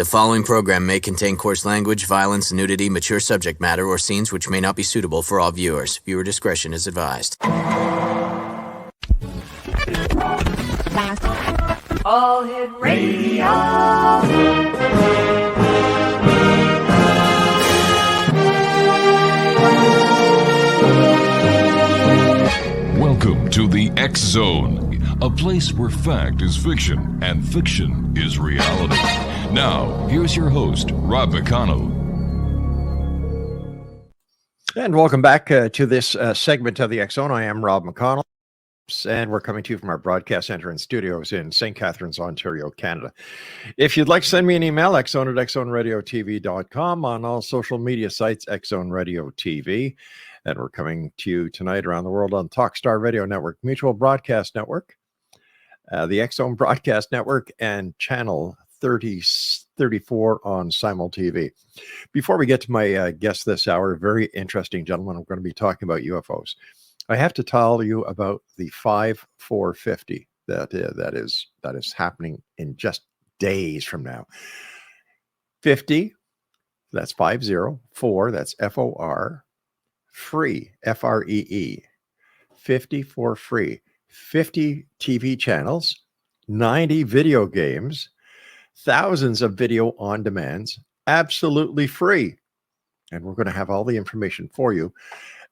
The following program may contain coarse language, violence, nudity, mature subject matter, or scenes which may not be suitable for all viewers. Viewer discretion is advised. All Hit Radio. Welcome to the X Zone, a place where fact is fiction and fiction is reality. Now, here's your host, Rob McConnell. And welcome back to this segment of the X Zone. I am Rob McConnell, and we're coming to you from our broadcast center and studios in St. Catharines, Ontario, Canada. If you'd like to send me an email, xzone@xzoneradiotv.com, on all social media sites, Xzone Radio TV. And we're coming to you tonight around the world on Talkstar Radio Network, Mutual Broadcast Network, the X-Zone Broadcast Network, and Channel 34 on Simul TV. Before we get to my guest this hour, very interesting gentleman, I'm going to be talking about UFOs. I have to tell you about the 5450 that is happening in just days from now. 50, that's 50, 4, that's FOR. Free, FREE, 54 free, 50 TV channels, 90 video games, thousands of video on demands, absolutely free. And we're going to have all the information for you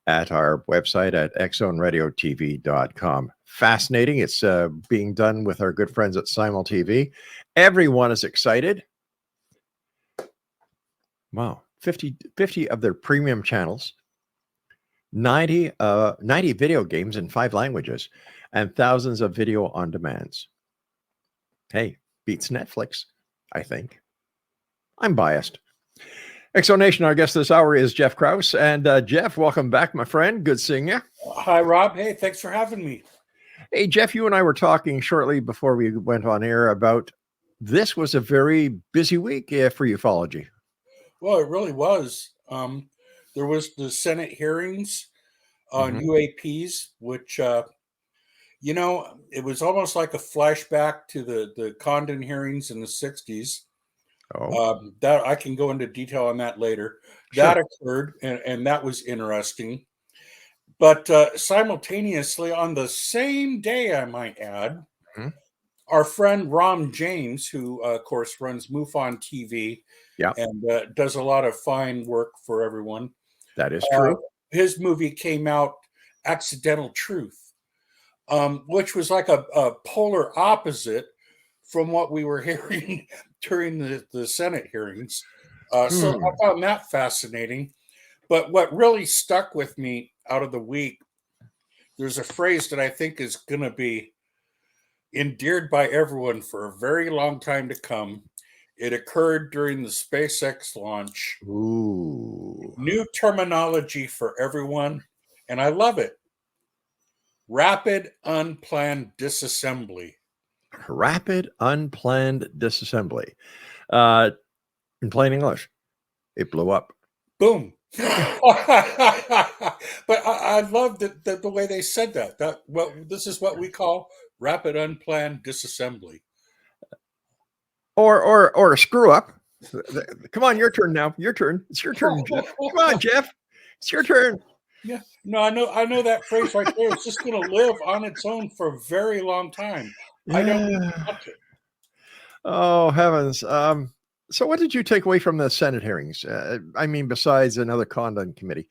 at our website at xzoneradiotv.com. Fascinating. It's being done with our good friends at Simul TV. Everyone is excited. Wow, 50 of their premium channels. 90 video games in 5 languages, and thousands of video on demands. Hey, beats Netflix, I think. I'm biased. Exonation, our guest this hour is Jeff Krause. And Jeff, welcome back, my friend. Good seeing you. Hi, Rob. Hey, thanks for having me. Hey, Jeff, you and I were talking shortly before we went on air about this was a very busy week for ufology. Well, it really was. There was the Senate hearings on UAPs, which, it was almost like a flashback to the Condon hearings in the 60s. That I can go into detail on that later. Sure. That occurred, and that was interesting. But simultaneously, on the same day, I might add, our friend Rom James, who, of course, runs MUFON TV and does a lot of fine work for everyone. That is true. His movie came out, Accidental Truth, which was like a polar opposite from what we were hearing during the Senate hearings. So I found that fascinating. But what really stuck with me out of the week, there's a phrase that I think is going to be endeared by everyone for a very long time to come. It occurred during the SpaceX launch. Ooh. New terminology for everyone, and I love it. Rapid unplanned disassembly. Rapid unplanned disassembly. In plain English, it blew up. Boom. But I love the way they said that. This is what we call rapid unplanned disassembly. Or a screw up. Come on, your turn now. Your turn. It's your turn, Jeff. Come on, Jeff. It's your turn. Yeah. No, I know that phrase right there. It's just going to live on its own for a very long time. Yeah. I don't want it. Oh, heavens. So what did you take away from the Senate hearings? Besides another Condon committee,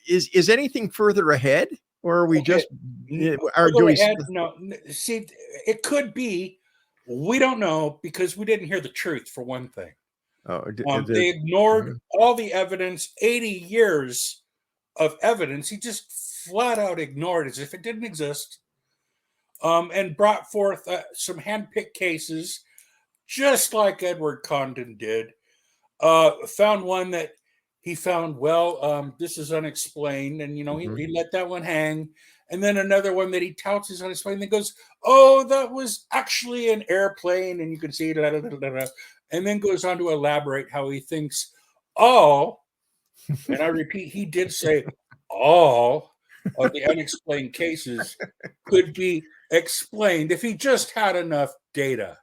is anything further ahead, or are we just ahead? No, see, it could be. We don't know because we didn't hear the truth, for one thing. They ignored all the evidence, 80 years of evidence. He just flat out ignored as if it didn't exist, and brought forth some handpicked cases, just like Edward Condon did. Found one that he found, this is unexplained, and, he let that one hang. And then another one that he touts is unexplained and goes, that was actually an airplane. And you can see it, and then goes on to elaborate how he thinks all, and I repeat, he did say all of the unexplained cases could be explained if he just had enough data.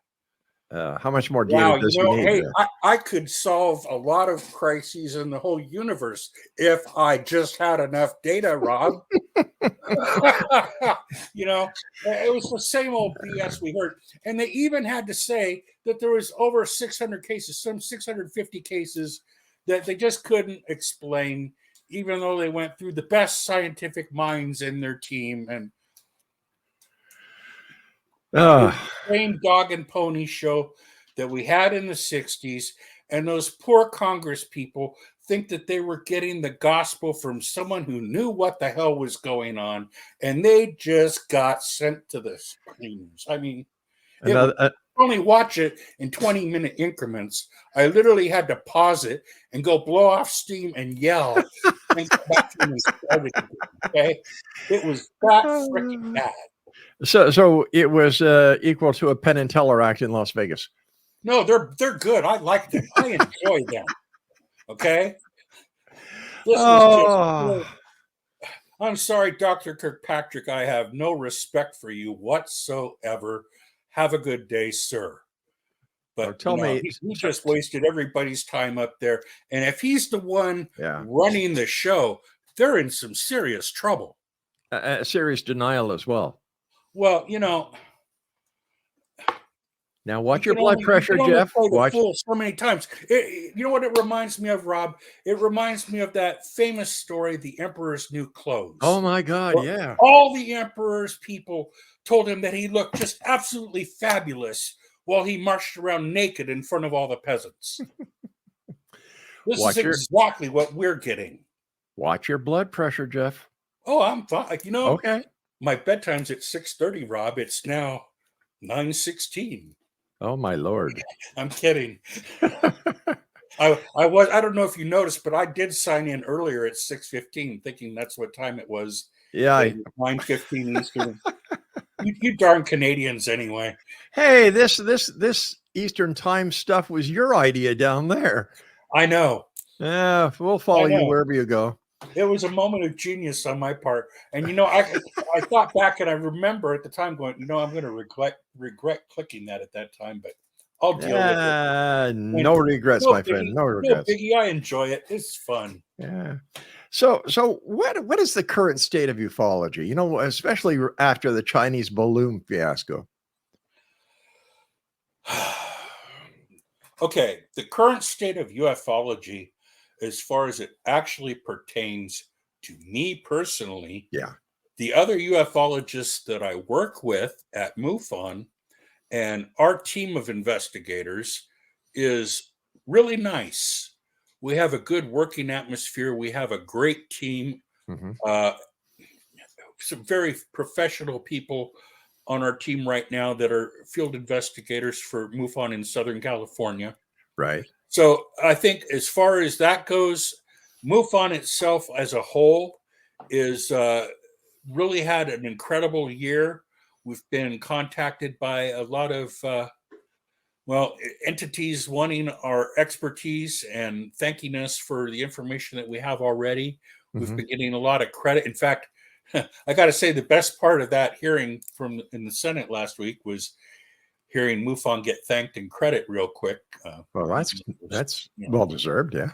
How much more data does he need? Hey, I could solve a lot of crises in the whole universe if I just had enough data, Rob. It was the same old BS we heard. And they even had to say that there was over 600 cases, some 650 cases that they just couldn't explain, even though they went through the best scientific minds in their team. And the same dog and pony show that we had in the 60s. And those poor Congress people think that they were getting the gospel from someone who knew what the hell was going on, and they just got sent to the screens. I mean, only watch it in 20-minute increments. I literally had to pause it and go blow off steam and yell. And go back to everything. Okay, it was that freaking bad. So it was equal to a Penn and Teller act in Las Vegas. No, they're good. I like them. I enjoy them. Okay. I'm sorry, Dr. Kirkpatrick. I have no respect for you whatsoever. Have a good day, sir. But tell me, he just wasted everybody's time up there. And if he's the one running the show, they're in some serious trouble. Serious denial as well. Well, now watch your blood pressure, Jeff. Watch so many times. You know what it reminds me of, Rob? It reminds me of that famous story, The Emperor's New Clothes. Oh my God, yeah. All the Emperor's people told him that he looked just absolutely fabulous while he marched around naked in front of all the peasants. This is exactly what we're getting. Watch your blood pressure, Jeff. Oh, I'm fine. Okay. My bedtime's at 6:30, Rob. It's now 9:16. Oh my Lord. I'm kidding. I don't know if you noticed, but I did sign in earlier at 6:15, thinking that's what time it was. Yeah. 9:15 Eastern. You darn Canadians anyway. Hey, this Eastern time stuff was your idea down there. I know. Yeah, we'll follow you wherever you go. It was a moment of genius on my part. And, I thought back and I remember at the time going, I'm going to regret clicking that at that time, but I'll deal with it. No regrets, my friend. No regrets. No biggie. I enjoy it. It's fun. Yeah. So what is the current state of ufology? Especially after the Chinese balloon fiasco. Okay. The current state of ufology, as far as it actually pertains to me personally, the other ufologists that I work with at MUFON and our team of investigators is really nice. We have a good working atmosphere. We have a great team, some very professional people on our team right now that are field investigators for MUFON in Southern California. Right. So I think as far as that goes, MUFON itself as a whole is really had an incredible year. We've been contacted by a lot of, entities wanting our expertise and thanking us for the information that we have already. We've been getting a lot of credit. In fact, I got to say the best part of that hearing in the Senate last week was hearing MUFON get thanked and credit real quick. Well, that's well deserved, yeah.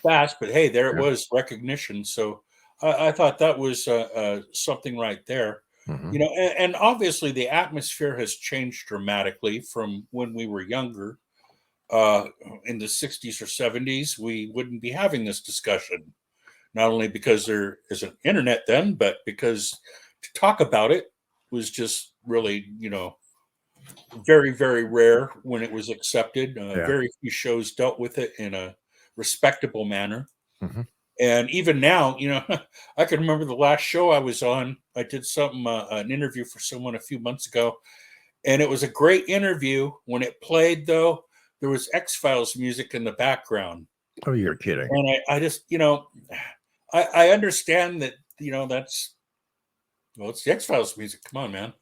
Fast, but hey, there it was, recognition. So I thought that was something right there. And obviously the atmosphere has changed dramatically from when we were younger. In the 60s or 70s, we wouldn't be having this discussion, not only because there isn't internet then, but because to talk about it was just really, very, very rare when it was accepted. Very few shows dealt with it in a respectable manner. And even now, I can remember the last show I was on. I did an interview for someone a few months ago, and it was a great interview. When it played, though, there was X-Files music in the background. Oh, you're kidding. And I just, I understand that, it's the X-Files music. Come on, man.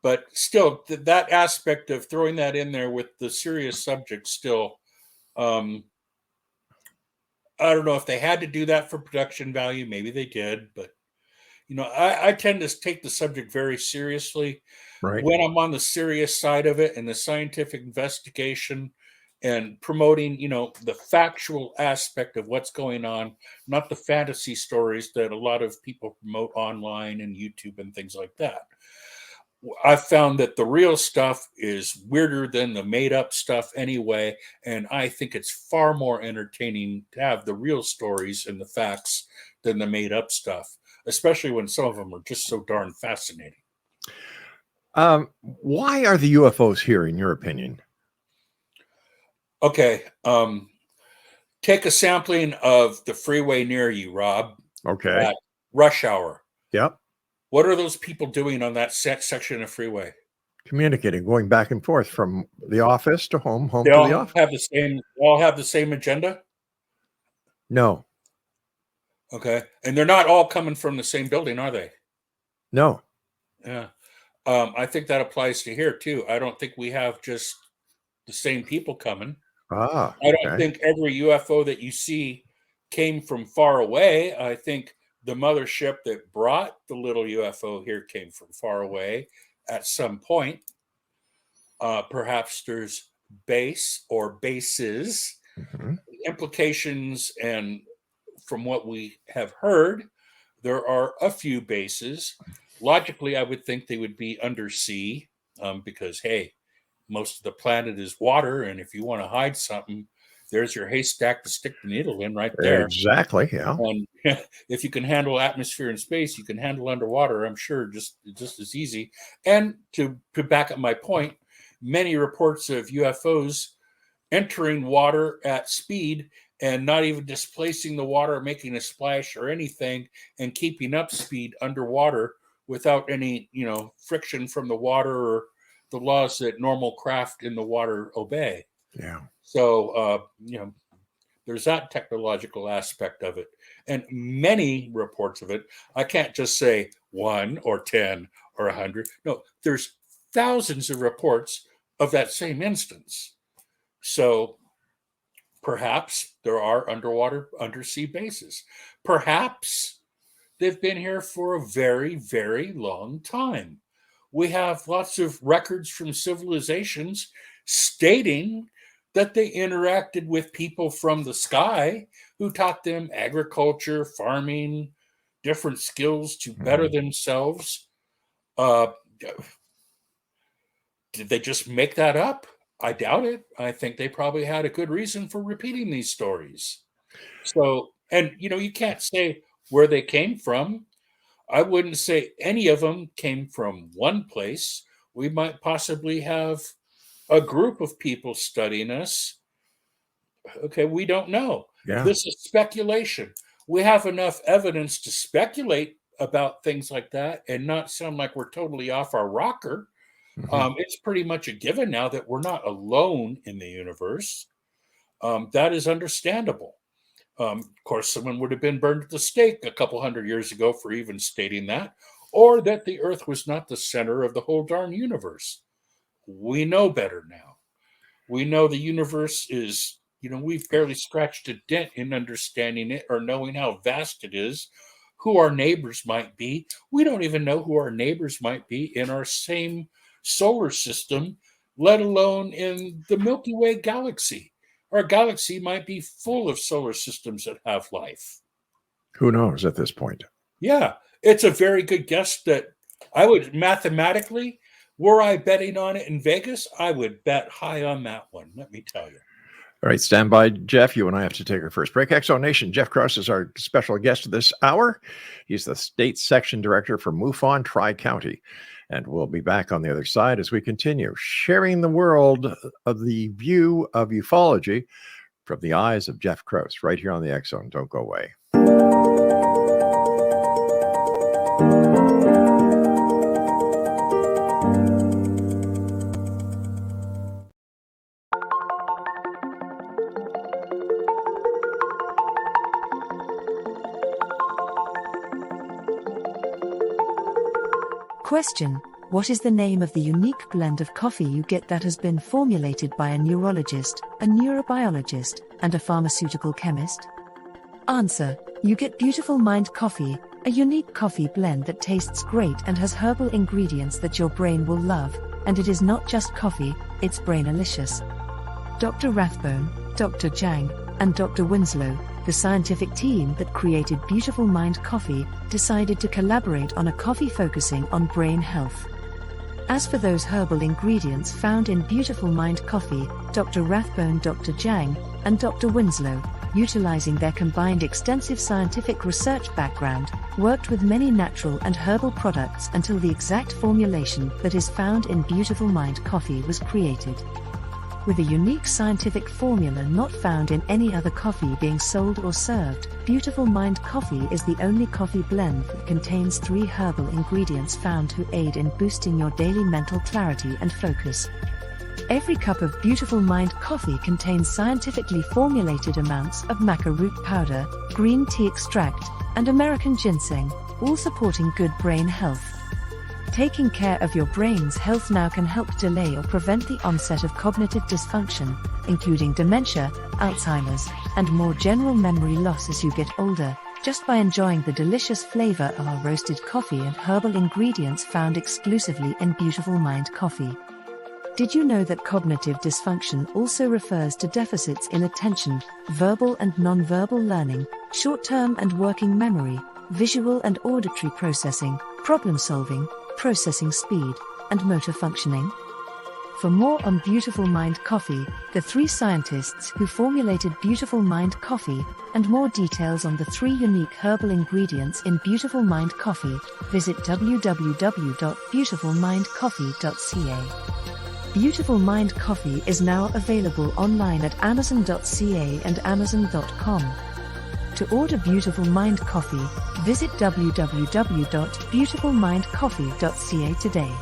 But still, that aspect of throwing that in there with the serious subject still, I don't know if they had to do that for production value. Maybe they did, but I tend to take the subject very seriously. Right. When I'm on the serious side of it and the scientific investigation and promoting, the factual aspect of what's going on, not the fantasy stories that a lot of people promote online and YouTube and things like that. I've found that the real stuff is weirder than the made up stuff anyway. And I think it's far more entertaining to have the real stories and the facts than the made up stuff, especially when some of them are just so darn fascinating. Why are the UFOs here, in your opinion? Okay. Take a sampling of the freeway near you, Rob. Okay. At rush hour. Yep. What are those people doing on that section of freeway? Communicating, going back and forth from the office to home They to all the office. all have the same agenda? No. Okay. And they're not all coming from the same building, are they? No. Yeah. I think that applies to here too. I don't think we have just the same people coming. I don't think every UFO that you see came from far away. I think the mothership that brought the little UFO here came from far away at some point. Perhaps there's base or bases, implications, and from what we have heard, there are a few bases. Logically, I would think they would be undersea because, hey, most of the planet is water, and if you want to hide something, there's your haystack to stick the needle in right there. Exactly, yeah. And if you can handle atmosphere and space, you can handle underwater, I'm sure, just as easy. And to back up my point, many reports of UFOs entering water at speed and not even displacing the water, making a splash or anything, and keeping up speed underwater without any, friction from the water or the laws that normal craft in the water obey. Yeah. So, there's that technological aspect of it. And many reports of it, I can't just say 1 or 10 or 100. No, there's thousands of reports of that same instance. So perhaps there are undersea bases. Perhaps they've been here for a very, very long time. We have lots of records from civilizations stating that they interacted with people from the sky who taught them agriculture, farming, different skills to better themselves. Did they just make that up? I doubt it. I think they probably had a good reason for repeating these stories. So, and you can't say where they came from. I wouldn't say any of them came from one place. We might possibly have a group of people studying us. Okay, we don't know. Yeah. This is speculation. We have enough evidence to speculate about things like that and not sound like we're totally off our rocker. It's pretty much a given now that we're not alone in the universe. That is understandable. Of course, someone would have been burned at the stake a couple hundred years ago for even stating that, or that the Earth was not the center of the whole darn universe. We know better now. We know the universe is, we've barely scratched a dent in understanding it or knowing how vast it is, who our neighbors might be. We don't even know who our neighbors might be in our same solar system, let alone in the Milky Way galaxy. Our galaxy might be full of solar systems that have life. Who knows at this point? Yeah, it's a very good guess that I would mathematically, were I betting on it in Vegas, I would bet high on that one, let me tell you. All right, stand by, Jeff. You and I have to take our first break. X Zone Nation, Jeff KRAUSE is our special guest this hour. He's the state section director for MUFON TriCounty. And we'll be back on the other side as we continue sharing the world of the view of ufology from the eyes of Jeff KRAUSE right here on the X Zone. Don't go away. Question: what is the name of the unique blend of coffee you get that has been formulated by a neurologist, a neurobiologist, and a pharmaceutical chemist? Answer: you get Beautiful Mind coffee, a unique coffee blend that tastes great and has herbal ingredients that your brain will love, and it is not just coffee, it's brainalicious. Dr. Rathbone, Dr. Jang, and Dr. Winslow, the scientific team that created Beautiful Mind Coffee, decided to collaborate on a coffee focusing on brain health. As for those herbal ingredients found in Beautiful Mind Coffee, Dr. Rathbone, Dr. Jang, and Dr. Winslow, utilizing their combined extensive scientific research background, worked with many natural and herbal products until the exact formulation that is found in Beautiful Mind Coffee was created. With a unique scientific formula not found in any other coffee being sold or served, Beautiful Mind Coffee is the only coffee blend that contains 3 herbal ingredients found to aid in boosting your daily mental clarity and focus. Every cup of Beautiful Mind Coffee contains scientifically formulated amounts of maca root powder, green tea extract, and American ginseng, all supporting good brain health. Taking care of your brain's health now can help delay or prevent the onset of cognitive dysfunction, including dementia, Alzheimer's, and more general memory loss as you get older, just by enjoying the delicious flavor of our roasted coffee and herbal ingredients found exclusively in Beautiful Mind Coffee. Did you know that cognitive dysfunction also refers to deficits in attention, verbal and nonverbal learning, short-term and working memory, visual and auditory processing, problem solving, processing speed, and motor functioning? For more on Beautiful Mind Coffee, the 3 scientists who formulated Beautiful Mind Coffee, and more details on the 3 unique herbal ingredients in Beautiful Mind Coffee, visit www.beautifulmindcoffee.ca. Beautiful Mind Coffee is now available online at amazon.ca and amazon.com. To order Beautiful Mind Coffee, visit www.beautifulmindcoffee.ca today.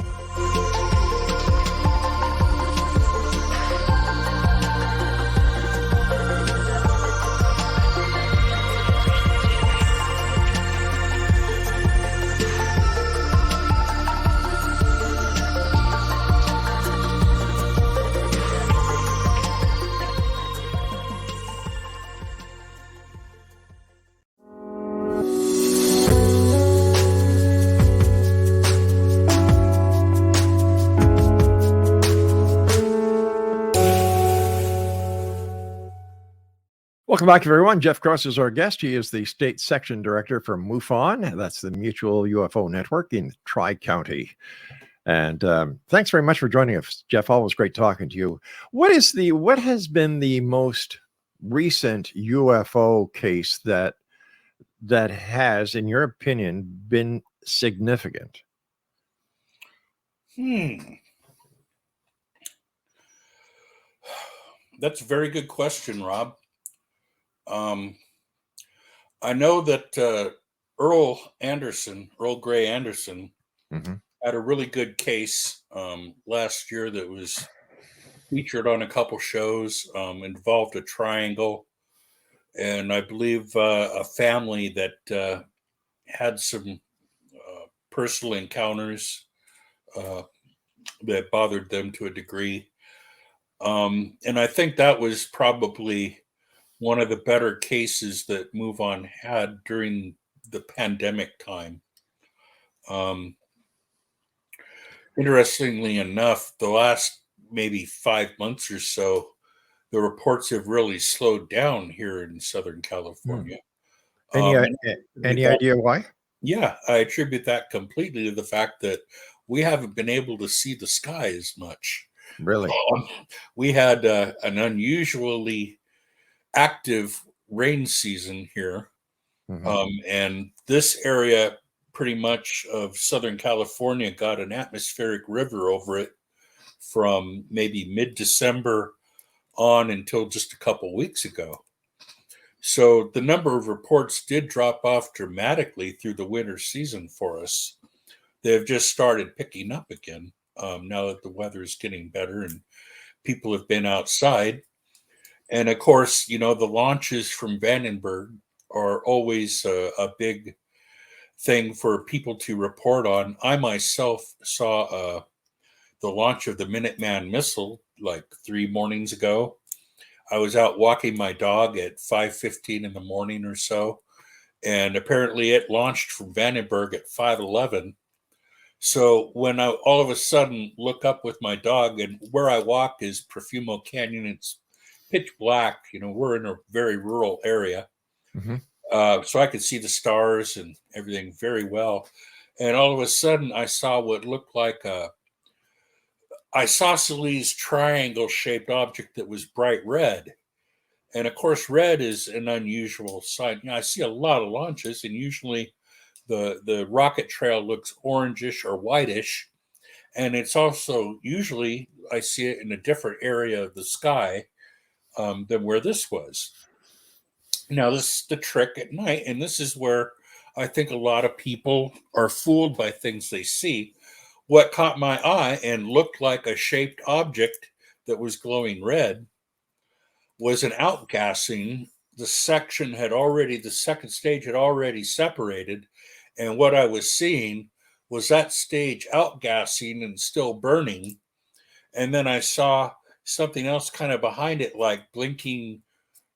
Welcome back, everyone. Jeff Krause is our guest. He is the state section director for MUFON. That's the Mutual UFO Network in TriCounty. And thanks very much for joining us, Jeff. Always great talking to you. What has been the most recent UFO case that has, in your opinion, been significant? That's a very good question, Rob. I know that Earl Grey Anderson, had a really good case last year that was featured on a couple shows, involved a triangle, and I believe a family that had some personal encounters that bothered them to a degree. And I think that was probably one of the better cases that MUFON had during the pandemic time. Interestingly enough, the last maybe 5 months or so, the reports have really slowed down here in Southern California. Any idea why? Yeah, I attribute that completely to the fact that we haven't been able to see the sky as much. Really? We had an unusually active rain season here. And this area pretty much of Southern California got an atmospheric river over it from maybe mid-December on until just a couple weeks ago. So the number of reports did drop off dramatically through the winter season for us. They've just started picking up again now that the weather is getting better and people have been outside. And of course, the launches from Vandenberg are always a big thing for people to report on. I myself saw the launch of the Minuteman missile like 3 mornings ago. I was out walking my dog at 5:15 in the morning or so, And apparently it launched from Vandenberg at 5:11. So when I all of a sudden look up with my dog, and where I walk is Profumo Canyon, it's pitch black. We're in a very rural area. So I could see the stars and everything very well. And all of a sudden I saw what looked like a isosceles triangle-shaped object that was bright red. And of course, red is an unusual sign. I see a lot of launches, and usually the rocket trail looks orangish or whitish. And it's also usually I see it in a different area of the sky than where this was. Now, this is the trick at night, and this is where I think a lot of people are fooled by things they see. What caught my eye and looked like a shaped object that was glowing red was an outgassing. The second stage had already separated, and what I was seeing was that stage outgassing and still burning. And then I saw something else kind of behind it, like blinking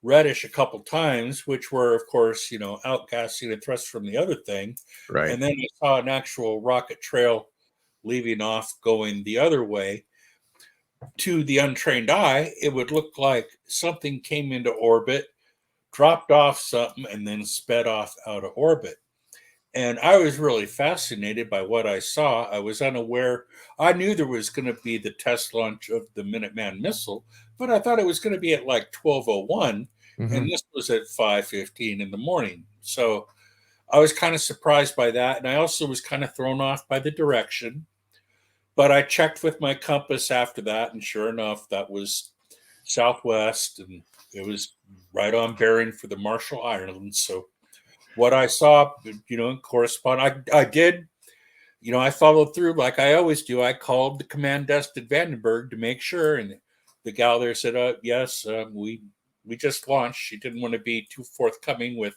reddish a couple times, which were, of course, outgassing and thrust from the other thing. Right. And then I saw an actual rocket trail leaving off going the other way. To the untrained eye, it would look like something came into orbit, dropped off something, and then sped off out of orbit. And I was really fascinated by what I saw. I was unaware. I knew there was going to be the test launch of the Minuteman missile, but I thought it was going to be at like 12:01, and this was at 5:15 in the morning. So I was kind of surprised by that. And I also was kind of thrown off by the direction. But I checked with my compass after that, and sure enough, that was southwest, and it was right on bearing for the Marshall Islands. So what I saw, correspond. I did, I followed through like I always do. I called the command desk at Vandenberg to make sure, and the gal there said, yes, we just launched. She didn't want to be too forthcoming with,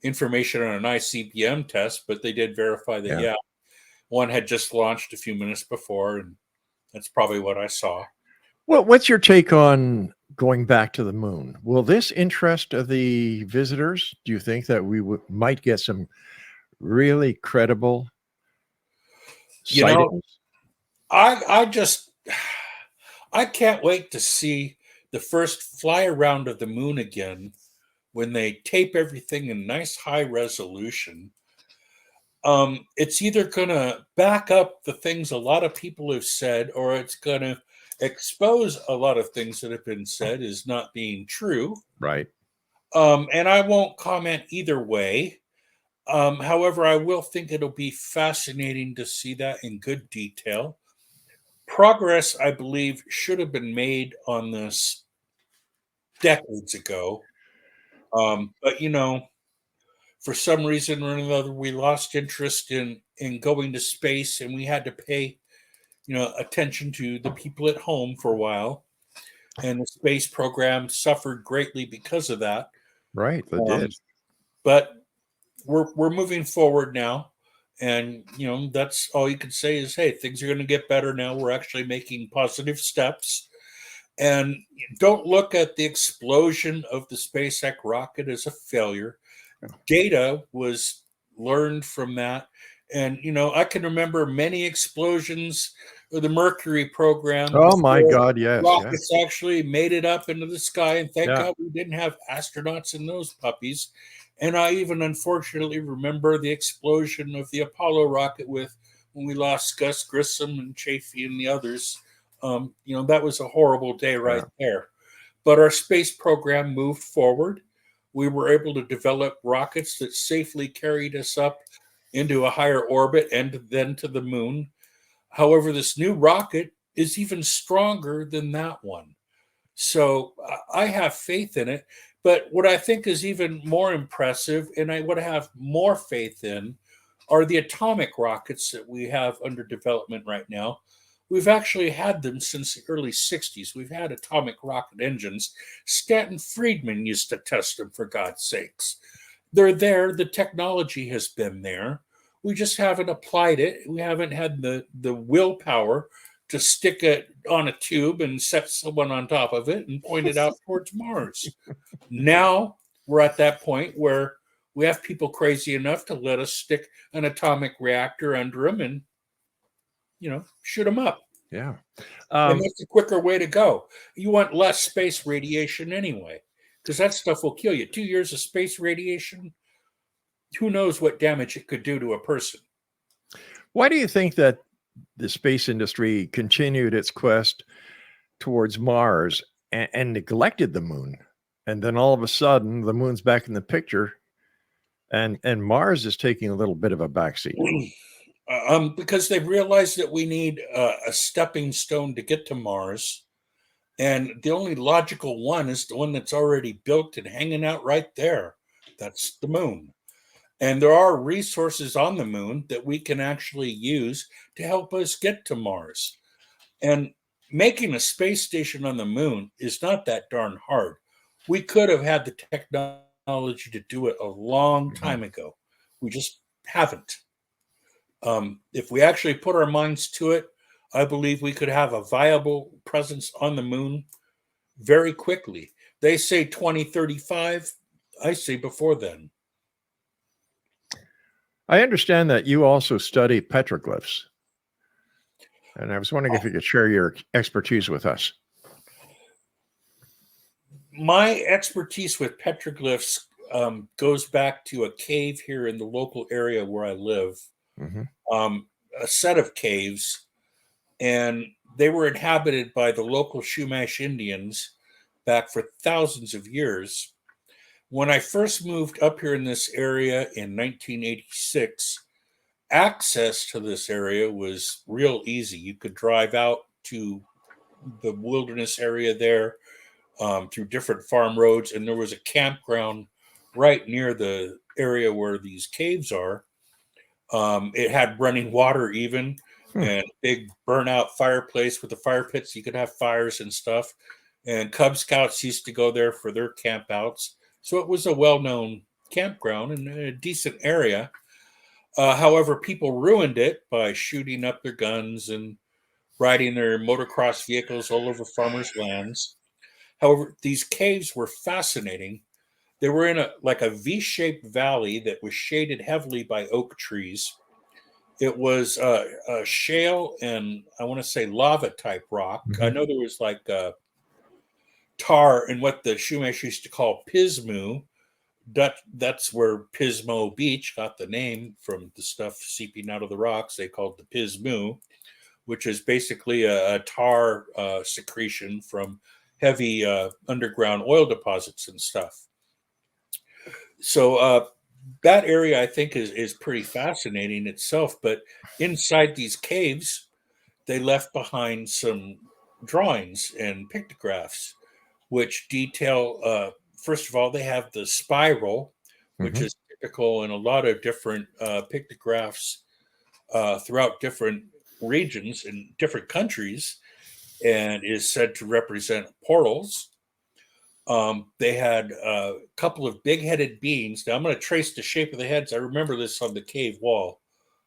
information on an ICBM test, but they did verify that, one had just launched a few minutes before, and that's probably what I saw. Well, what's your take on going back to the moon? Will this interest the visitors? Do you think that we might get some really credible sightings? I can't wait to see the first fly around of the moon again when they tape everything in nice high resolution. It's either going to back up the things a lot of people have said, or it's going to expose a lot of things that have been said as not being true. Right. And I won't comment either way. However, I will think it'll be fascinating to see that in good detail. Progress, I believe, should have been made on this decades ago. But, for some reason or another, we lost interest in going to space, and we had to pay, attention to the people at home for a while. And the space program suffered greatly because of that. Right, it did. But we're moving forward now. And, that's all you can say is, hey, things are going to get better now. We're actually making positive steps. And don't look at the explosion of the SpaceX rocket as a failure. Data was learned from that. And, I can remember many explosions of the Mercury program. Oh, my God, yes. Rockets actually made it up into the sky. And thank God we didn't have astronauts in those puppies. And I even, unfortunately, remember the explosion of the Apollo rocket when we lost Gus Grissom and Chafee and the others. That was a horrible day right there. But our space program moved forward. We were able to develop rockets that safely carried us up into a higher orbit and then to the moon. However, this new rocket is even stronger than that one. So I have faith in it. But what I think is even more impressive, and I would have more faith in, are the atomic rockets that we have under development right now. We've actually had them since the early 60s. We've had atomic rocket engines. Stanton Friedman used to test them, for God's sakes. They're there. The technology has been there. We just haven't applied it. We haven't had the willpower to stick it on a tube and set someone on top of it and point it out towards Mars. Now we're at that point where we have people crazy enough to let us stick an atomic reactor under them and, shoot them up. Yeah. And that's a quicker way to go. You want less space radiation anyway, because that stuff will kill you. 2 years of space radiation, who knows what damage it could do to a person. Why do you think that the space industry continued its quest towards Mars and neglected the moon? And then all of a sudden, the moon's back in the picture, and Mars is taking a little bit of a backseat. Because they've realized that we need a stepping stone to get to Mars. And the only logical one is the one that's already built and hanging out right there. That's the moon. And there are resources on the moon that we can actually use to help us get to Mars. And making a space station on the moon is not that darn hard. We could have had the technology to do it a long time ago. We just haven't. If we actually put our minds to it, I believe we could have a viable presence on the moon very quickly. They say 2035. I say before then. I understand that you also study petroglyphs. And I was wondering if you could share your expertise with us. My expertise with petroglyphs goes back to a cave here in the local area where I live. A set of caves, and they were inhabited by the local Chumash Indians back for thousands of years. When I first moved up here in this area in 1986, access to this area was real easy. You could drive out to the wilderness area there through different farm roads, and there was a campground right near the area where these caves are. It had running water even, and big burnout fireplace with the fire pits. You could have fires and stuff. And Cub Scouts used to go there for their campouts. So it was a well-known campground and a decent area. However, people ruined it by shooting up their guns and riding their motocross vehicles all over farmers' lands. However, these caves were fascinating. They were in a V-shaped valley that was shaded heavily by oak trees. It was a shale and I want to say lava type rock. I know there was like tar and what the Chumash used to call pismu. That's where Pismo Beach got the name from the stuff seeping out of the rocks. They called the pismu, which is basically a tar secretion from heavy underground oil deposits and stuff. So that area, I think, is pretty fascinating itself. But inside these caves, they left behind some drawings and pictographs, which detail, first of all, they have the spiral, which is typical in a lot of different pictographs throughout different regions in different countries, and is said to represent portals. They had a couple of big-headed beings. Now I'm going to trace the shape of the heads. I remember this on the cave wall.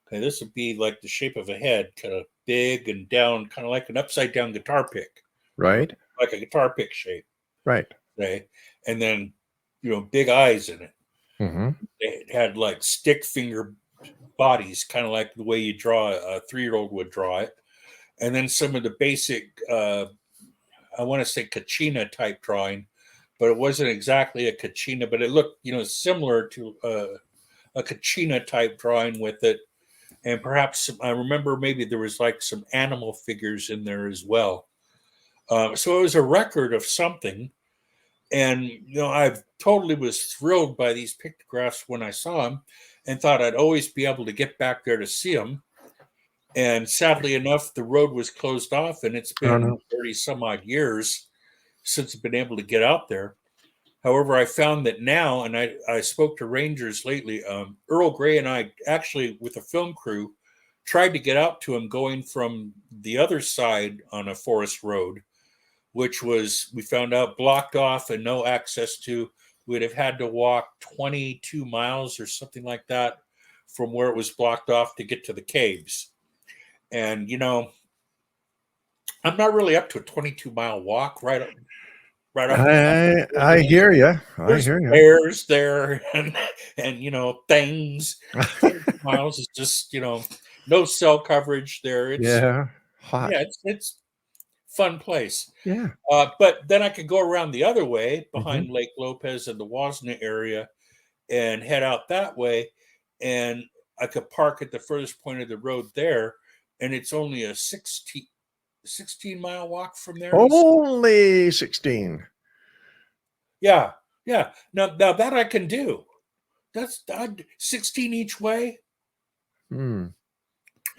Okay, this would be like the shape of a head, kind of big and down, kind of like an upside-down guitar pick. Right. Like a guitar pick shape. Right. Okay, and then, big eyes in it. They had like stick finger bodies, kind of like the way you draw a 3-year-old would draw it. And then some of the basic, I want to say kachina type drawing, but it wasn't exactly a kachina, but it looked, similar to a kachina type drawing with it. And perhaps I remember maybe there was like some animal figures in there as well. So it was a record of something. And, I totally was thrilled by these pictographs when I saw them and thought I'd always be able to get back there to see them. And sadly enough, the road was closed off, and it's been 30 some odd years since I've been able to get out there. However, I found that now, and I spoke to rangers lately, Earl Grey and I actually, with a film crew, tried to get out to him going from the other side on a forest road, which was, we found out, blocked off and no access to. We'd have had to walk 22 miles or something like that from where it was blocked off to get to the caves. And, I'm not really up to a 22-mile walk right right off. I hear you. I hear you. Bears there, and things. 30 miles is just no cell coverage there. It's hot. Yeah, it's fun place. Yeah. But then I could go around the other way behind Mm-hmm. Lake Lopez and the Wasna area and head out that way. And I could park at the furthest point of the road there. And it's only a 16-mile walk from there. Only 16. Yeah. Yeah. Now that I can do. That's 16 each way. I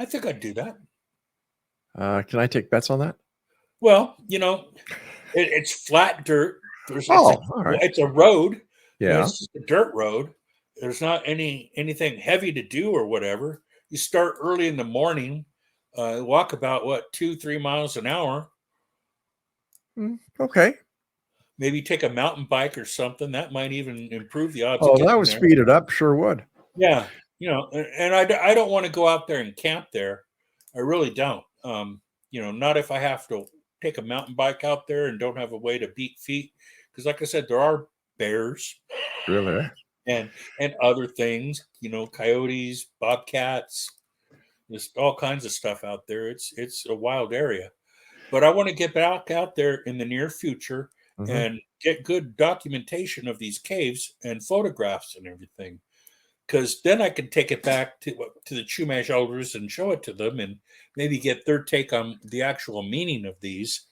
think I'd do that. Can I take bets on that? Well, it's flat dirt. All right. It's a road. Yeah. It's just a dirt road. There's not anything heavy to do or whatever. You start early in the morning, walk about 2-3 miles an hour. Okay. Maybe take a mountain bike or something. That might even improve the odds. Oh, that would speed it up. Sure would. Yeah. And I don't want to go out there and camp there. I really don't. Not if I have to take a mountain bike out there and don't have a way to beat feet. Because like I said, there are bears. Really? And other things, coyotes, bobcats, just all kinds of stuff out there. It's a wild area. But I want to get back out there in the near future and get good documentation of these caves and photographs and everything. Because then I can take it back to the Chumash elders and show it to them and maybe get their take on the actual meaning of these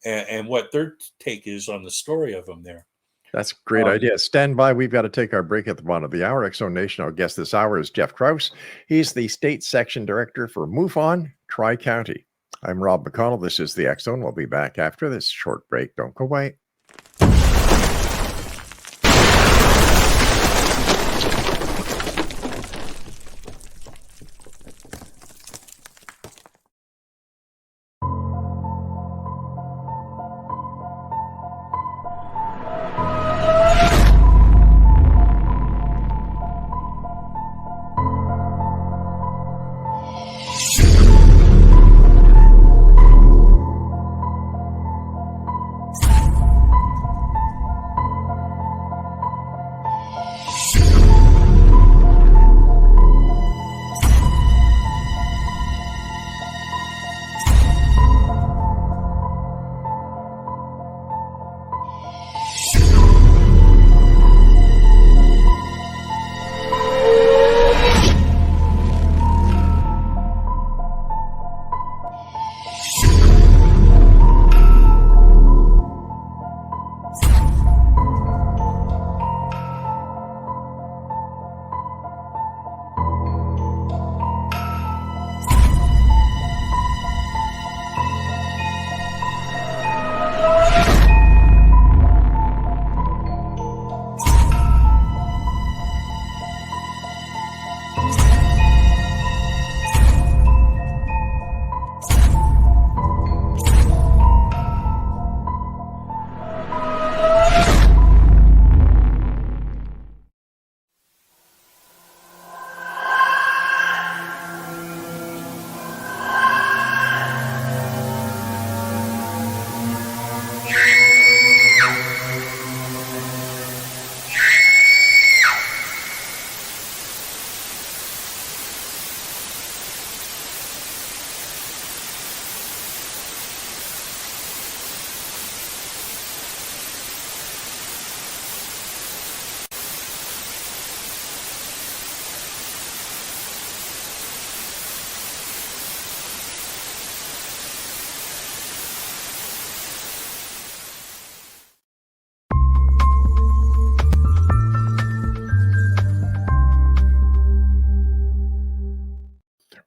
and what their take is on the story of them there. That's a great idea. Stand by. We've got to take our break at the bottom of the hour. X Zone Nation, our guest this hour is Jeff Krause. He's the State Section Director for MUFON, TriCounty. I'm Rob McConnell. This is the X Zone. We'll be back after this short break. Don't go away.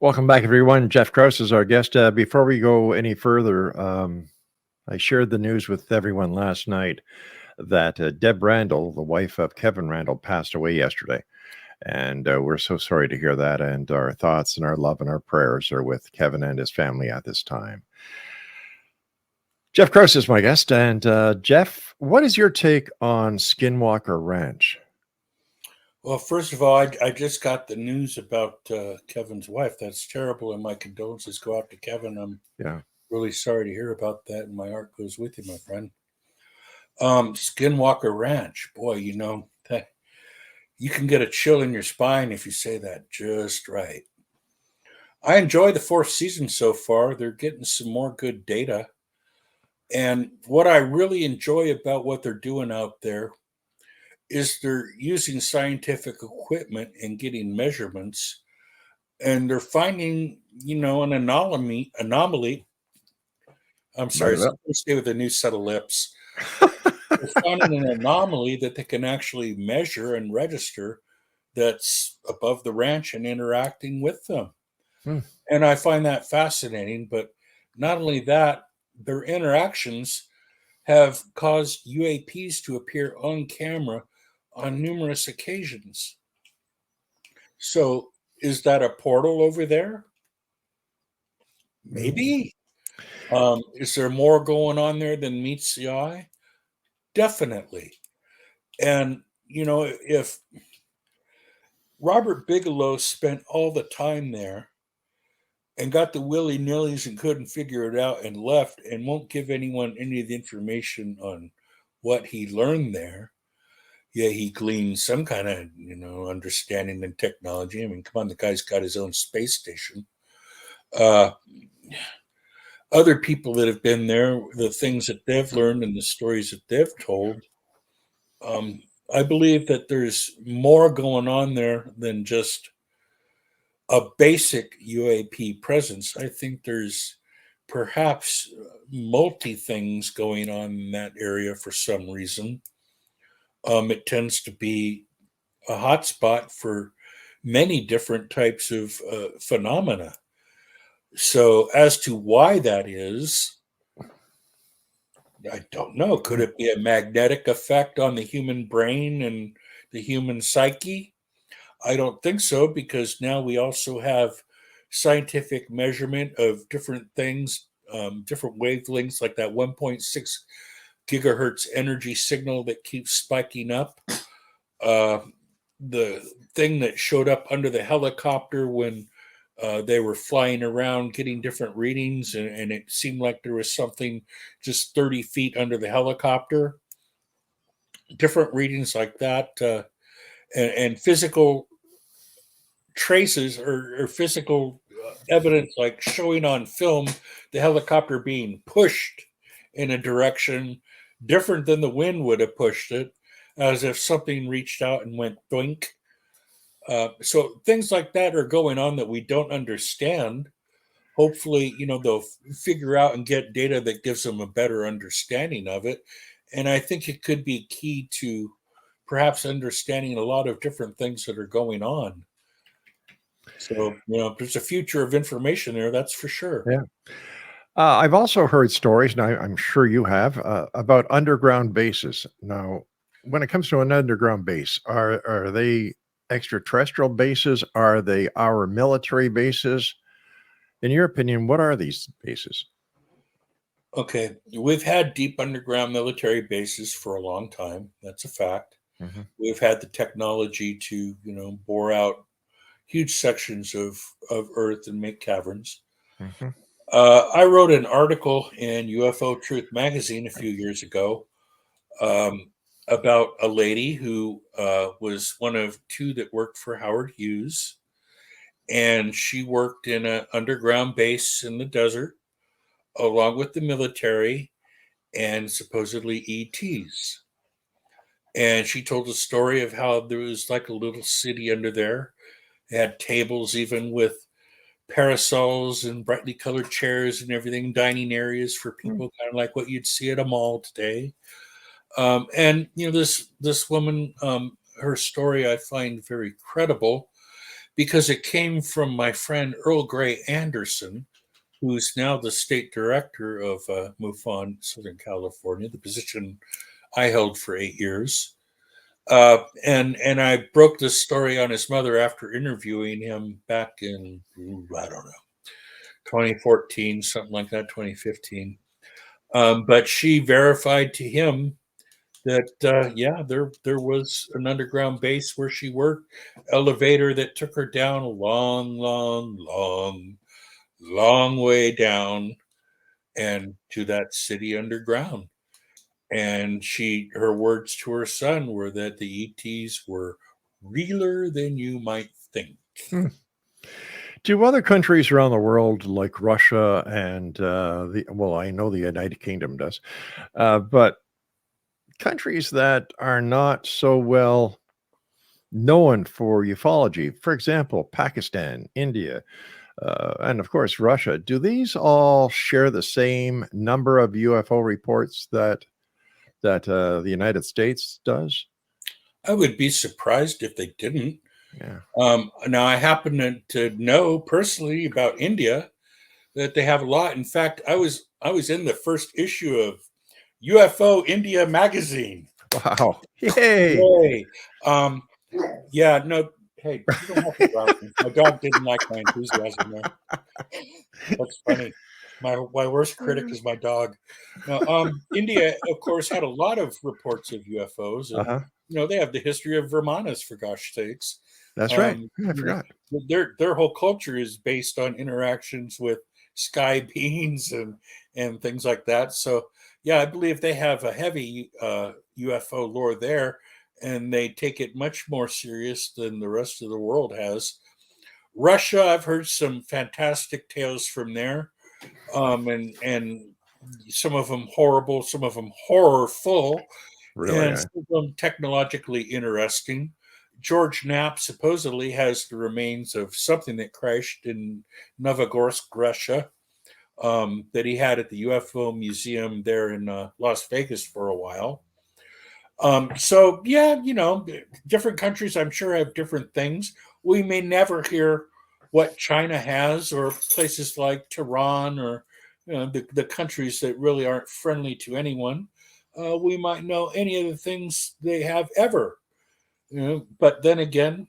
Welcome back, everyone. Jeff Krause is our guest. Before we go any further, I shared the news with everyone last night that Deb Randall, the wife of Kevin Randall, passed away yesterday. And we're so sorry to hear that. And our thoughts and our love and our prayers are with Kevin and his family at this time. Jeff Krause is my guest. And Jeff, what is your take on Skinwalker Ranch? Well, first of all, I just got the news about Kevin's wife. That's terrible, and my condolences go out to Kevin. I'm really sorry to hear about that, and my heart goes with you, my friend. Skinwalker Ranch, boy, that you can get a chill in your spine if you say that just right. I enjoy the 4th season so far. They're getting some more good data. And what I really enjoy about what they're doing out there is they're using scientific equipment and getting measurements, and they're finding, an anomaly. I'm sorry, Right up. stay with a new set of lips. They're finding an anomaly that they can actually measure and register that's above the ranch and interacting with them. And I find that fascinating. But not only that, their interactions have caused UAPs to appear on camera on numerous occasions. So is that a portal over there? Maybe. Is there more going on there than meets the eye? Definitely. And, if Robert Bigelow spent all the time there and got the willy-nillys and couldn't figure it out and left and won't give anyone any of the information on what he learned there, yeah, he gleaned some kind of, understanding and technology. I mean, come on, the guy's got his own space station. Other people that have been there, the things that they've learned and the stories that they've told, I believe that there's more going on there than just a basic UAP presence. I think there's perhaps multi things going on in that area for some reason. It tends to be a hotspot for many different types of phenomena. So as to why that is, I don't know. Could it be a magnetic effect on the human brain and the human psyche? I don't think so, because now we also have scientific measurement of different things, different wavelengths, like that 1.6 gigahertz energy signal that keeps spiking up. The thing that showed up under the helicopter when they were flying around getting different readings, and it seemed like there was something just 30 feet under the helicopter. Different readings like that, and physical traces or physical evidence, like showing on film the helicopter being pushed in a direction different than the wind would have pushed it, as if something reached out and went doink. So things like that are going on that we don't understand. Hopefully, they'll figure out and get data that gives them a better understanding of it. And I think it could be key to perhaps understanding a lot of different things that are going on. So, there's a future of information there, that's for sure. Yeah. I've also heard stories, and I'm sure you have, about underground bases. Now, when it comes to an underground base, are they extraterrestrial bases? Are they our military bases? In your opinion, what are these bases? Okay, we've had deep underground military bases for a long time. That's a fact. Mm-hmm. We've had the technology to, bore out huge sections of Earth and make caverns. Mm-hmm. I wrote an article in UFO Truth magazine a few years ago about a lady who was one of two that worked for Howard Hughes. And she worked in an underground base in the desert, along with the military and supposedly ETs. And she told a story of how there was like a little city under there. They had tables even with parasols and brightly colored chairs and everything, dining areas for people, kind of like what you'd see at a mall today. And this woman, her story I find very credible, because it came from my friend Earl Grey Anderson, who's now the state director of MUFON, Southern California, the position I held for 8 years. And I broke this story on his mother after interviewing him back in, 2014, something like that, 2015. But she verified to him that, there was an underground base where she worked, elevator that took her down a long, long, long, long way down and to that city underground. And her words to her son were that the ETs were realer than you might think. Do other countries around the world, like Russia and I know the United Kingdom does, but countries that are not so well known for ufology, for example, Pakistan, India, and of course Russia, do these all share the same number of UFO reports that the United States does? I would be surprised if they didn't. Yeah. Now, I happen to know personally about India that they have a lot. In fact, I was in the first issue of UFO India magazine. Wow! Yay! Yay. Yeah. No. Hey, you don't have to drop me. My dog didn't like my enthusiasm there. That's funny. My worst critic is my dog. Now, India, of course, had a lot of reports of UFOs. And, they have the history of Vermanas, for gosh sakes. That's right. I forgot. Their whole culture is based on interactions with sky beings and things like that. So, yeah, I believe they have a heavy UFO lore there, and they take it much more serious than the rest of the world has. Russia, I've heard some fantastic tales from there, and some of them horrible, some of them horrorful, really, and some of them technologically interesting. George Knapp supposedly has the remains of something that crashed in Novogorsk, Russia, that he had at the UFO museum there in Las Vegas for a while. So, yeah, different countries, I'm sure, have different things. We may never hear what China has, or places like Tehran, or the countries that really aren't friendly to anyone. We might know any of the things they have ever. But then again,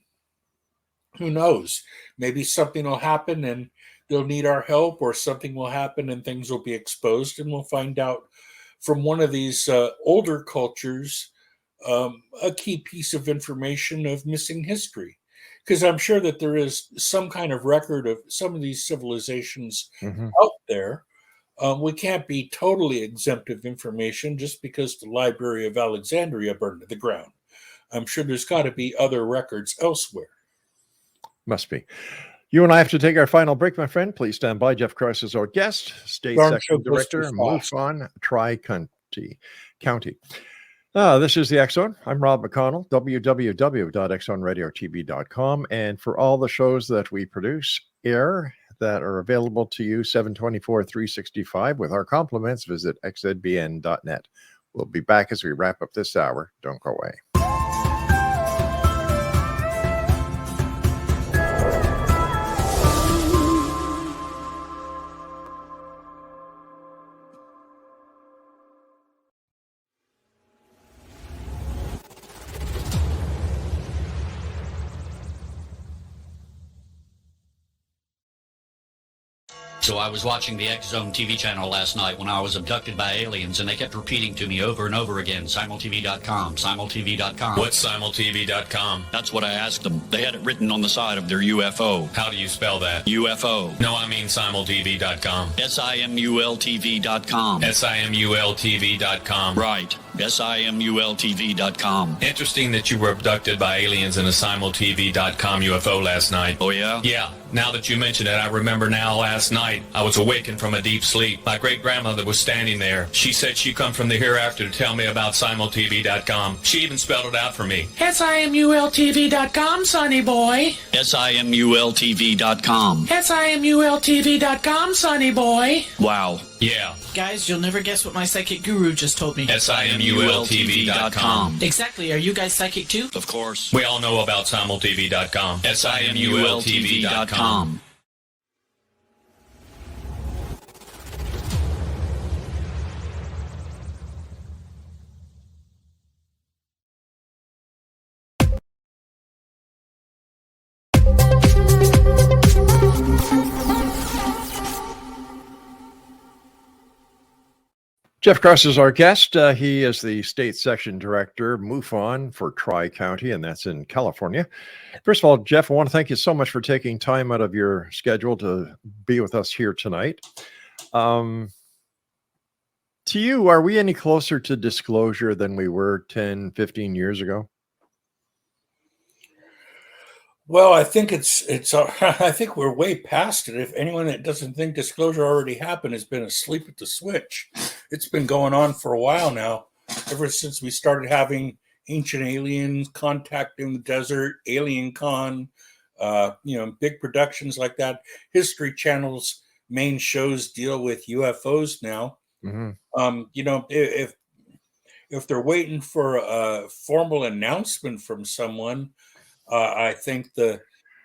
who knows? Maybe something will happen and they'll need our help, or something will happen and things will be exposed, and we'll find out from one of these older cultures a key piece of information of missing history. Because I'm sure that there is some kind of record of some of these civilizations out there. We can't be totally exempt of information just because the Library of Alexandria burned to the ground. I'm sure there's got to be other records elsewhere. Must be. You and I have to take our final break, my friend. Please stand by. Jeff Krause is our guest, State Section Director, MUFON, TriCounty. This is the X Zone. I'm Rob McConnell, www.xzoneradiotv.com. And for all the shows that we produce, air, that are available to you 7/24, 365 with our compliments, visit xzbn.net. We'll be back as we wrap up this hour. Don't go away. So I was watching the X Zone TV channel last night when I was abducted by aliens, and they kept repeating to me over and over again, simultv.com, simultv.com. What's simultv.com? That's what I asked them. They had it written on the side of their UFO. How do you spell that? UFO. No, I mean simultv.com. simultv.com. simultv.com. Right. simultv.com. Interesting that you were abducted by aliens in a simultv.com UFO last night. Oh, yeah? Yeah. Now that you mention it, I remember now last night I was awakened from a deep sleep. My great-grandmother was standing there. She said she come from the hereafter to tell me about simultv.com. She even spelled it out for me. simultv.com, sonny boy. simultv.com. simultv.com, sonny boy. Wow. Yeah. Guys, you'll never guess what my psychic guru just told me. simultv.com. Exactly. Are you guys psychic too? Of course. We all know about simultv.com. simultv.com. Jeff Krause is our guest. He is the State Section Director, MUFON, for TriCounty, and that's in California. First of all, Jeff, I want to thank you so much for taking time out of your schedule to be with us here tonight. Tell To you, are we any closer to disclosure than we were 10, 15 years ago? Well, I think I think we're way past it. If anyone that doesn't think disclosure already happened has been asleep at the switch. It's been going on for a while now, ever since we started having ancient aliens contacting the desert, Alien Con, big productions like that. History Channel's main shows deal with UFOs now. Mm-hmm. If they're waiting for a formal announcement from someone, I think the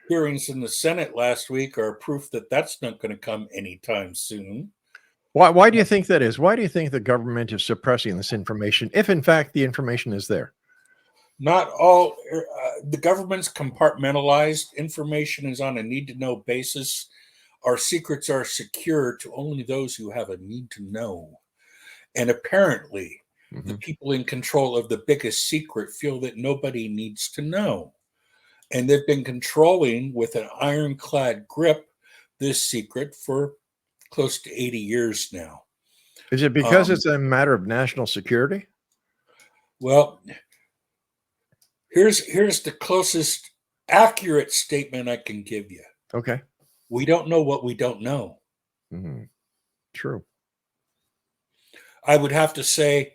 hearings in the Senate last week are proof that that's not going to come anytime soon. Why do you think that is? Why do you think the government is suppressing this information, if in fact the information is there? Not all. The government's compartmentalized. Information is on a need-to-know basis. Our secrets are secure to only those who have a need to know. And apparently, the people in control of the biggest secret feel that nobody needs to know. And they've been controlling with an ironclad grip this secret for close to 80 years now. Is it because it's a matter of national security? Well, here's the closest accurate statement I can give you. Okay. We don't know what we don't know. Mm-hmm. True. I would have to say,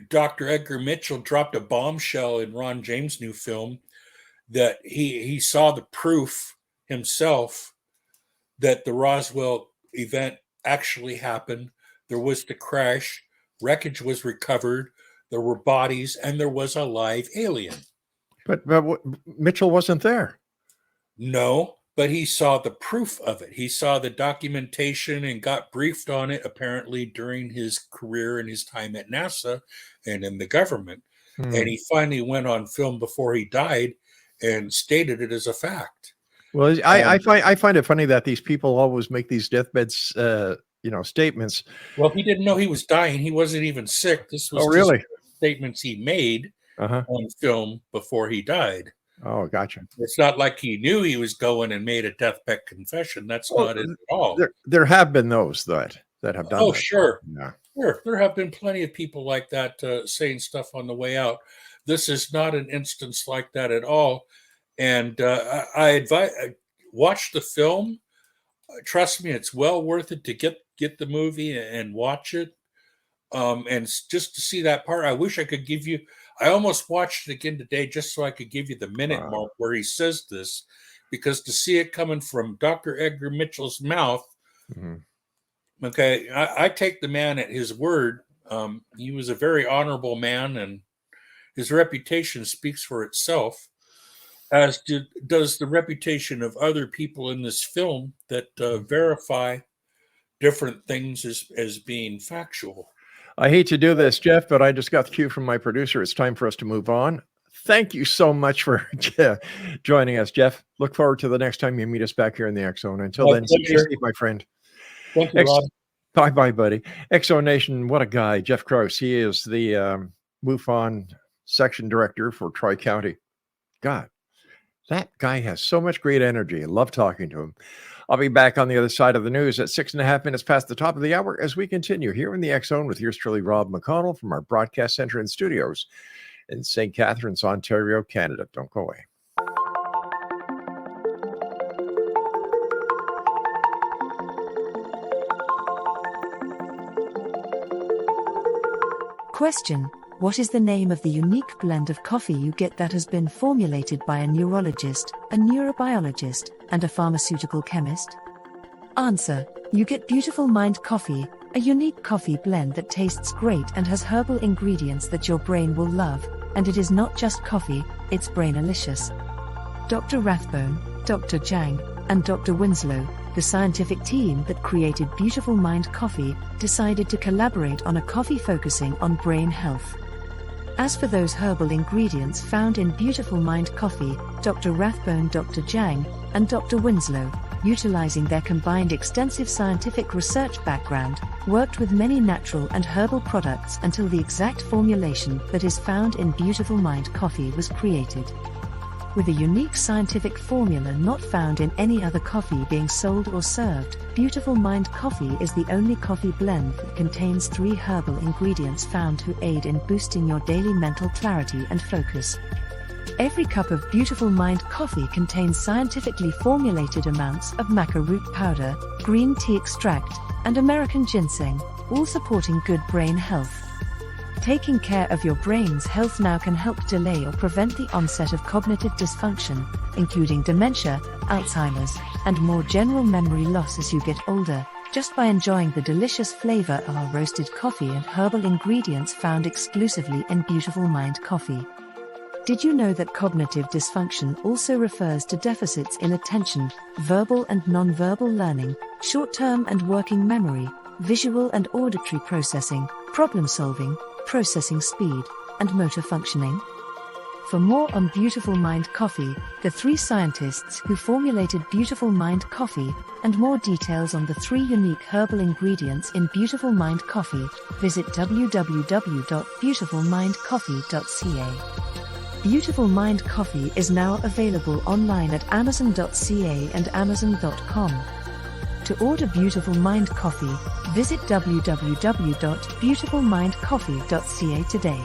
Dr. Edgar Mitchell dropped a bombshell in Ron James' new film that he saw the proof himself that the Roswell event actually happened. There was the crash, wreckage was recovered, there were bodies, and there was a live alien. But Mitchell wasn't there. No, but he saw the proof of it. He saw the documentation and got briefed on it, apparently, during his career and his time at NASA and in the government. And he finally went on film before he died and stated it as a fact. Well, I find it funny that these people always make these deathbed, statements. Well, he didn't know he was dying. He wasn't even sick. This was really statements he made on film before he died. Oh, gotcha. It's not like he knew he was going and made a deathbed confession. That's not it at all. There have been those that have done. Oh, that. Sure. Yeah. Sure. There have been plenty of people like that saying stuff on the way out. This is not an instance like that at all. And I advise, watch the film. Trust me, it's well worth it to get the movie and watch it. And just to see that part, I wish I could give you. I almost watched it again today just so I could give you the minute mark where he says this, because to see it coming from Dr. Edgar Mitchell's mouth, okay, I take the man at his word. He was a very honorable man, and his reputation speaks for itself, as does the reputation of other people in this film that verify different things as being factual. I hate to do this, Jeff, but I just got the cue from my producer. It's time for us to move on. Thank you so much for joining us, Jeff. Look forward to the next time you meet us back here in the X Zone. Until then, stay safe, my friend. Thank you, Rob. Bye-bye, buddy. X Zone Nation, what a guy. Jeff KRAUSE. He is the MUFON section director for TriCounty. God, that guy has so much great energy. I love talking to him. I'll be back on the other side of the news at 6.5 minutes past the top of the hour as we continue here in the X Zone with yours truly, Rob McConnell, from our broadcast center and studios in St. Catharines, Ontario, Canada. Don't go away. Question: what is the name of the unique blend of coffee you get that has been formulated by a neurologist, a neurobiologist, and a pharmaceutical chemist? Answer: you get Beautiful Mind Coffee, a unique coffee blend that tastes great and has herbal ingredients that your brain will love, and it is not just coffee, it's brainalicious. Dr. Rathbone, Dr. Jang, and Dr. Winslow, the scientific team that created Beautiful Mind Coffee, decided to collaborate on a coffee focusing on brain health. As for those herbal ingredients found in Beautiful Mind Coffee, Dr. Rathbone, Dr. Jang, and Dr. Winslow, utilizing their combined extensive scientific research background, worked with many natural and herbal products until the exact formulation that is found in Beautiful Mind Coffee was created. With a unique scientific formula not found in any other coffee being sold or served, Beautiful Mind Coffee is the only coffee blend that contains 3 herbal ingredients found to aid in boosting your daily mental clarity and focus. Every cup of Beautiful Mind coffee contains scientifically formulated amounts of maca root powder, green tea extract, and American ginseng, all supporting good brain health. Taking care of your brain's health now can help delay or prevent the onset of cognitive dysfunction, including dementia, Alzheimer's, and more general memory loss as you get older, just by enjoying the delicious flavor of our roasted coffee and herbal ingredients found exclusively in Beautiful Mind Coffee. Did you know that cognitive dysfunction also refers to deficits in attention, verbal and non-verbal learning, short-term and working memory, visual and auditory processing, problem-solving, processing speed, and motor functioning? For more on Beautiful Mind Coffee, the 3 scientists who formulated Beautiful Mind Coffee, and more details on the 3 unique herbal ingredients in Beautiful Mind Coffee, visit www.beautifulmindcoffee.ca. Beautiful Mind Coffee is now available online at amazon.ca and amazon.com. To order Beautiful Mind Coffee, visit www.beautifulmindcoffee.ca today.